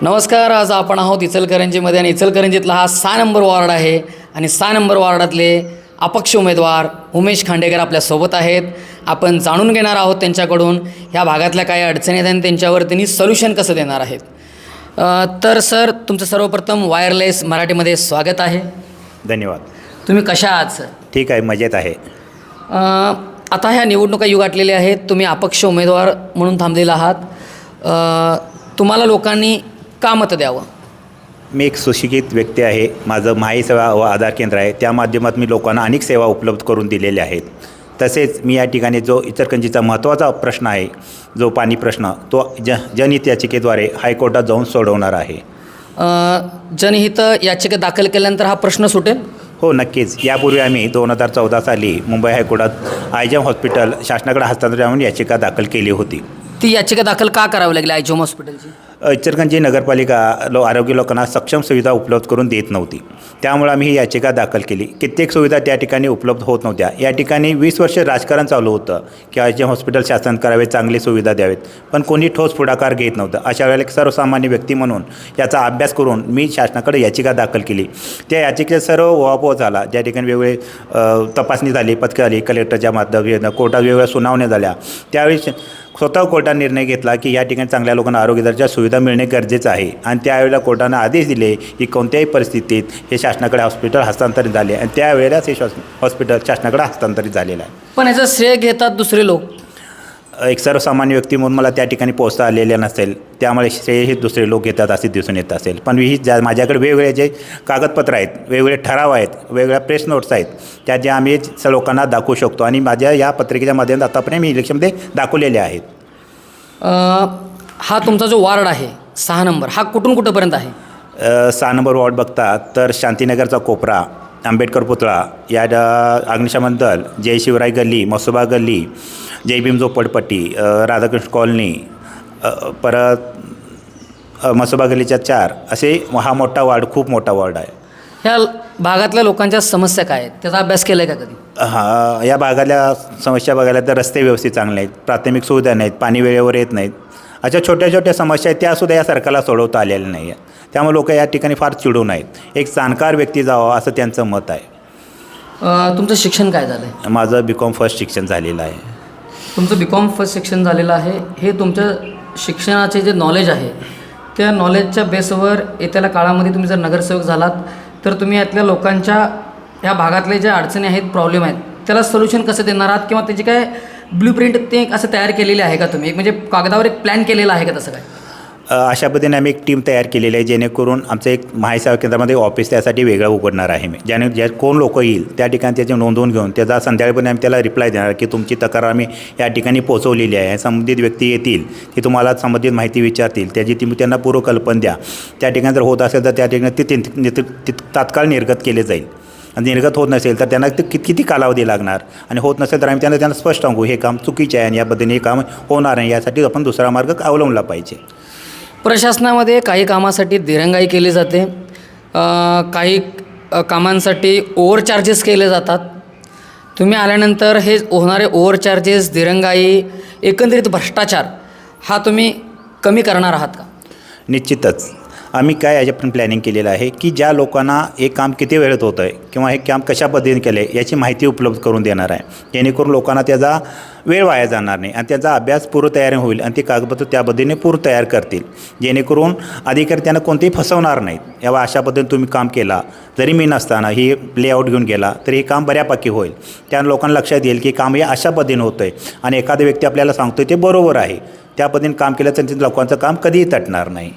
नमस्कार. आज आपण आहोत इचलकरंजीमध्ये आणि इचलकरंजीतला हा 6 नंबर वॉर्ड आहे आणि 6 नंबर वॉर्डातले अपक्ष उमेदवार उमेश खांडेकर आपल्यासोबत आहेत. आपण जाणून घेणार आहोत त्यांच्याकडून ह्या भागातल्या काही अडचणी आहेत आणि त्यांच्यावर त्यांनी सोल्युशन कसं देणार आहेत. तर सर, तुमचं सर्वप्रथम वायरलेस मराठीमध्ये स्वागत आहे. धन्यवाद. तुम्ही कशा आहात सर? ठीक आहे, मजेत आहे. आता ह्या निवडणुका युग गाठलेल्या आहेत. तुम्ही अपक्ष उमेदवार म्हणून थांबलेला आहात. तुम्हाला लोकांनी का मतं द्यावं? मी एक सुशिक्षित व्यक्ती आहे. माझं माही सेवा व आधार केंद्र आहे. त्या माध्यमात मी लोकांना अनेक सेवा उपलब्ध करून दिलेल्या आहेत. तसेच मी या ठिकाणी जो इचलकरंजीचा महत्त्वाचा प्रश्न आहे, जो पाणी प्रश्न, तो जनहित याचिकेद्वारे हायकोर्टात जाऊन सोडवणार आहे. जनहित याचिका दाखल केल्यानंतर हा प्रश्न सुटेल? हो, नक्कीच. यापूर्वी आम्ही 2014 साली मुंबई हायकोर्टात आयजम हॉस्पिटल शासनाकडे हस्तांतरित म्हणून याचिका दाखल केली होती. ती याचिका दाखल का करावी लागली आयजम हॉस्पिटलची? इचलकरंजी नगरपालिका आरोग्य लोकांना सक्षम सुविधा उपलब्ध करून देत नव्हती. त्यामुळे आम्ही ही याचिका दाखल केली. कित्येक सुविधा त्या ठिकाणी उपलब्ध होत नव्हत्या. या ठिकाणी 20 वर्ष राजकारण चालू होतं की आयजम हॉस्पिटल शासन करावे, चांगली सुविधा द्यावेत, पण कोणी ठोस पुढाकार घेत नव्हतं. अशा वेळेला एक सर्वसामान्य व्यक्ती म्हणून याचा अभ्यास करून मी शासनाकडे याचिका दाखल केली. त्या याचिकेचा सर्व उहापोह झाला. ज्या ठिकाणी वेगवेगळे तपासणी झाली, पथकं आली, कलेक्टरच्या माध्यमातून कोर्टात वेगवेगळ्या सुनावण्या झाल्या. त्यावेळी स्वतः कोर्टाने निर्णय घेतला की या ठिकाणी चांगल्या लोकांना आरोग्याच्या सुविधा मिळणे गरजेचं आहे. आणि त्यावेळेला कोर्टानं आदेश दिले की कोणत्याही परिस्थितीत हे शासनाकडे हॉस्पिटल हस्तांतरित झाले आणि त्यावेळेलाच हे हॉस्पिटल शासनाकडे हस्तांतरित झालेलं आहे. पण याचं श्रेय घेतात दुसरे लोक. एक सर्वसामान्य व्यक्ती म्हणून मला त्या ठिकाणी पोहोचता आलेलं नसेल, त्यामुळे श्रेय हे दुसरे लोक घेतात असे दिसून येत असेल. पण माझ्याकडे वेगवेगळे जे कागदपत्र आहेत, वेगवेगळे ठराव आहेत, वेगवेगळ्या प्रेस नोट्स आहेत, त्या ज्या आम्ही लोकांना दाखवू शकतो आणि माझ्या या पत्रिकेच्या माध्यमातून आतापर्यंत मी इलेक्शनमध्ये दाखवलेले आहेत. हा तुमचा जो वॉर्ड आहे 6 नंबर, हा कुठून कुठंपर्यंत आहे? 6 नंबर वॉर्ड बघता तर शांतीनगरचा कोपरा, आंबेडकर पुतळा, या अग्निशमन दल, जय शिवराय गल्ली, मसोबा गल्ली, जय भीम झोपडपट्टी, राधाकृष्ण कॉलनी, परत मसोबा गल्लीच्या 4 असे हा मोठा वॉर्ड, खूप मोठा वॉर्ड आहे. ह्या भागातल्या लोकांच्या समस्या काय आहेत त्याचा अभ्यास केला आहे का कधी? हां, या भागातल्या समस्या बघायला तर रस्ते व्यवस्थित चांगले आहेत, प्राथमिक सुविधा नाहीत, पाणी वेळेवर येत नाहीत, अशा छोट्या छोट्या समस्या आहेत, त्यासुद्धा या सरकारला सोडवता आलेल्या नाही आहेत. त्यामुळे लोक या ठिकाणी फार चिडून आहेत. एक जाणकार व्यक्ती जावा असं त्यांचं मत आहे. तुमचं शिक्षण काय झालं आहे? माझं BCom फर्स्ट शिक्षण झालेलं आहे. तुमचं BCom फर्स्ट शिक्षण झालेलं आहे. हे तुमच्या शिक्षणाचे जे नॉलेज आहे त्या नॉलेजच्या बेसवर येत्याला काळामध्ये तुम्ही जर नगरसेवक झालात तर तुम्ही यातल्या लोकांच्या ह्या भागातले ज्या अडचणी आहेत, प्रॉब्लेम आहेत, त्याला सोल्युशन कसं देणार आहात किंवा त्याची काय ब्ल्यूप्रिंट ते असं तयार केलेले आहे का तुम्ही? म्हणजे कागदावर एक प्लॅन केलेला आहे का तसं काय? अशा पद्धतीने आम्ही एक टीम तयार केलेली आहे, जेणेकरून आमचं एक माहिती सेवा केंद्रामध्ये ऑफिस त्यासाठी वेगळं उघडणार आहे मी. ज्या कोण लोक येईल त्या ठिकाणी त्याचे नोंदवून घेऊन त्याचा संध्याकाळपर्यंत आम्ही त्याला रिप्लाय देणार की तुमची तक्रार आम्ही या ठिकाणी पोहोचवलेली आहे. संबंधित व्यक्ती येतील, ते तुम्हाला संबंधित माहिती विचारतील, त्याची तुम्ही त्यांना पूर्वकल्पना द्या. त्या ठिकाणी जर होत असेल तर त्या ठिकाणी ते तात्काळ निर्गत केले जाईल. आणि निर्गत होत नसेल तर त्यांना ते किती कालावधी लागणार, आणि होत नसेल तर आम्ही त्यांना स्पष्ट सांगू हे काम चुकीचे आहे आणि या पद्धतीने हे काम होणार नाही. यासाठी आपण दुसरा मार्ग अवलंबला पाहिजे. प्रशासनामध्ये काही कामासाठी दिरंगाई केली जाते, काही कामांसाठी ओव्हर चार्जेस केले जातात. तुम्ही आल्यानंतर हे होणारे ओव्हर चार्जेस, दिरंगाई, एकंदरीत भ्रष्टाचार हा तुम्ही कमी करणार आहात का? निश्चितच. आम्ही काय याच्यापर्यंत प्लॅनिंग केलेलं आहे की ज्या लोकांना हे काम किती वेळेत होतं आहे किंवा हे काम कशा पद्धतीने केलं आहे याची माहिती उपलब्ध करून देणार आहे, जेणेकरून लोकांना त्याचा वेळ वाया जाणार नाही आणि त्याचा अभ्यास पूर्वतयारी होईल आणि ते कागदपत्र त्या पद्धतीने पूर्व तयार करतील, जेणेकरून अधिकारी त्यांना कोणतेही फसवणार नाहीत. यावा अशा पद्धतीने तुम्ही काम केला, जरी मी नसताना ही लेआउट घेऊन गेला तर हे काम बऱ्यापैकी होईल. त्या लोकांना लक्षात येईल की काम हे अशा पद्धतीने होतं आहे आणि एखादा व्यक्ती आपल्याला सांगतो ते बरोबर आहे. त्या पद्धतीने काम केलं तर लोकांचं काम कधीही तटणार नाही.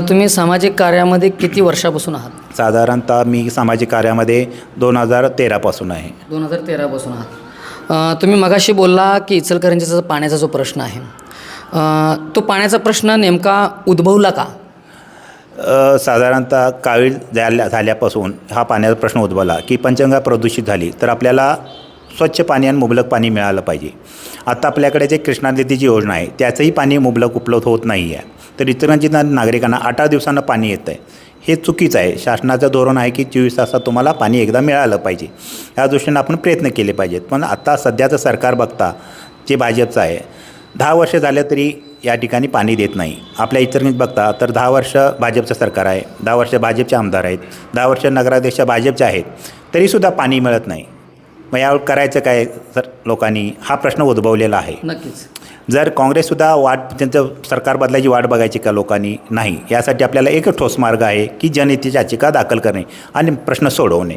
तुम्ही सामाजिक कार्यामध्ये किती वर्षापासून आहात? साधारणतः मी सामाजिक कार्यामध्ये 2013 पासून आहे. 2013 पासून आहात. तुम्ही मगाशी बोलला की इचलकरंजीचा पाण्याचा जो प्रश्न आहे, तो पाण्याचा प्रश्न नेमका उद्भवला का? साधारणतः कावीळ झाल्यापासून हा पाण्याचा प्रश्न उद्भवला की पंचगंगा प्रदूषित झाली तर आपल्याला स्वच्छ पाणी आणि मुबलक पाणी मिळालं पाहिजे. आता आपल्याकडे जे कृष्णा नदीची योजना आहे त्याचंही पाणी मुबलक उपलब्ध होत नाही आहे. तर इचलकरंजीच्या नागरिकांना 8 दिवसांना पाणी येतं आहे, हे चुकीचं आहे. शासनाचं धोरण आहे की 24 तासात तुम्हाला पाणी एकदा मिळालं पाहिजे. या दृष्टीनं आपण प्रयत्न केले पाहिजेत. पण आता सध्याचं सरकार बघता जे भाजपचं आहे, 10 वर्ष झालं तरी या ठिकाणी पाणी देत नाही. आपल्या इचलकरंजीत बघता तर 10 वर्ष भाजपचं सरकार आहे, 10 वर्ष भाजपचे आमदार आहेत, 10 वर्ष नगराध्यक्ष भाजपचे आहेत, तरीसुद्धा पाणी मिळत नाही. मग यावर करायचं काय सर लोकांनी, हा प्रश्न उद्भवलेला आहे. नक्कीच. जर काँग्रेससुद्धा त्यांचं सरकार बदलायची वाट बघायची का लोकांनी? नाही. यासाठी आपल्याला एकच ठोस मार्ग आहे की जनहित याचिका दाखल करणे आणि प्रश्न सोडवणे.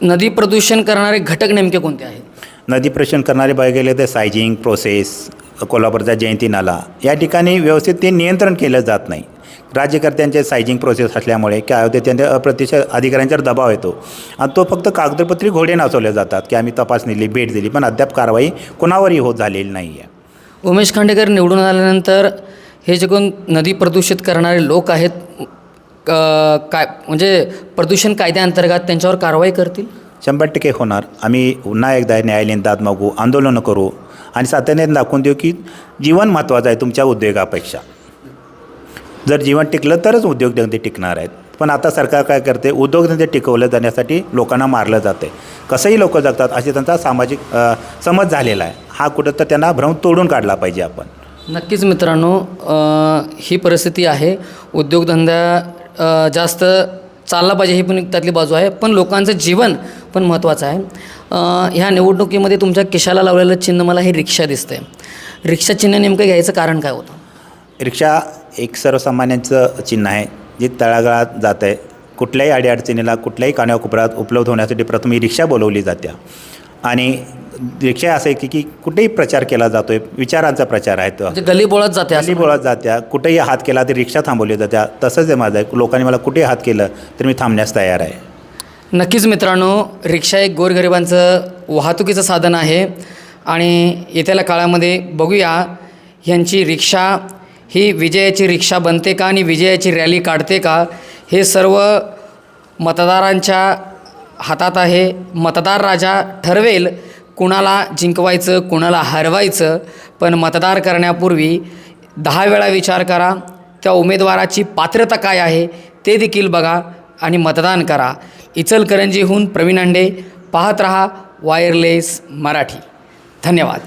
नदी प्रदूषण करणारे घटक नेमके कोणते आहेत? नदी प्रदूषण करणारे बघायला गेले तर सायझिंग प्रोसेस, कोल्हापूरचा जयंती नाला या ठिकाणी व्यवस्थित ते नियंत्रण केलं जात नाही. राज्यकर्त्यांचे सायझिंग प्रोसेस असल्यामुळे काय होते, त्यांच्या अप्रत्यक्ष अधिकाऱ्यांच्यावर दबाव येतो आणि तो फक्त कागदपत्री घोडे नाचवले जातात की आम्ही तपासणी दिली, भेट दिली, पण अद्याप कारवाई कोणावरही होत झालेली नाही आहे. उमेश खांडेकर निवडून आल्यानंतर हे जे कोण नदी प्रदूषित करणारे लोक आहेत, काय म्हणजे प्रदूषण कायद्याअंतर्गत त्यांच्यावर कारवाई करतील? 100% होणार. आम्ही पुन्हा एकदा न्यायालयीन दाद मागू, आंदोलनं करू आणि सातत्याने दाखवून देऊ की जीवन महत्त्वाचं आहे तुमच्या उद्योगापेक्षा. जर जीवन टिकलं तरच उद्योगधंदे टिकणार आहेत. पण आता सरकार काय करते, उद्योगधंदे टिकवले जाण्यासाठी लोकांना मारलं जाते. कसंही लोक जगतात असे त्यांचा सामाजिक समज झालेला आहे. हा कुठं तर त्यांना भ्रम तोडून काढला पाहिजे आपण. नक्कीच मित्रांनो, ही परिस्थिती आहे. उद्योगधंदा जास्त चालला पाहिजे ही पण त्यातली बाजू आहे, पण लोकांचं जीवन पण महत्त्वाचं आहे. ह्या निवडणुकीमध्ये तुमच्या केशाला लावलेलं चिन्ह मला हे रिक्षा दिसतं आहे. रिक्षा चिन्ह नेमकं घ्यायचं कारण काय होतं? रिक्षा एक सर्वसामान्यांचं चिन्ह आहे जे तळागाळात जात आहे. कुठल्याही अडीअडचणीला कुठल्याही कानाकोपऱ्यात उपलब्ध होण्यासाठी प्रथम ही रिक्षा बोलवली जाते आणि रिक्षा असं आहे की कुठेही प्रचार केला जातो आहे, विचारांचा प्रचार आहे. तो म्हणजे गल्लीबोळात जाते, गल्लीबोळात जात्या, कुठेही हात केला तरी रिक्षा थांबवली जात्या. तसंच आहे माझं आहे, लोकांनी मला कुठेही हात केलं तर मी थांबण्यास तयार आहे. नक्कीच मित्रांनो, रिक्षा एक गोरगरिबांचं वाहतुकीचं साधन आहे आणि येत्याला काळामध्ये बघूया ह्यांची रिक्षा ही विजयाची रिक्षा बनते का आणि विजयाची रॅली काढते का, हे सर्व मतदारांच्या हातात आहे. मतदार राजा ठरवेल कुणाला जिंकवायचं, कुणाला हरवायचं. पण मतदार करण्यापूर्वी 10 वेळा विचार करा, त्या उमेदवाराची पात्रता काय आहे ते देखील बघा आणि मतदान करा. इचलकरंजीहून प्रवीण अंडे, पाहत रहा वायरलेस मराठी. धन्यवाद.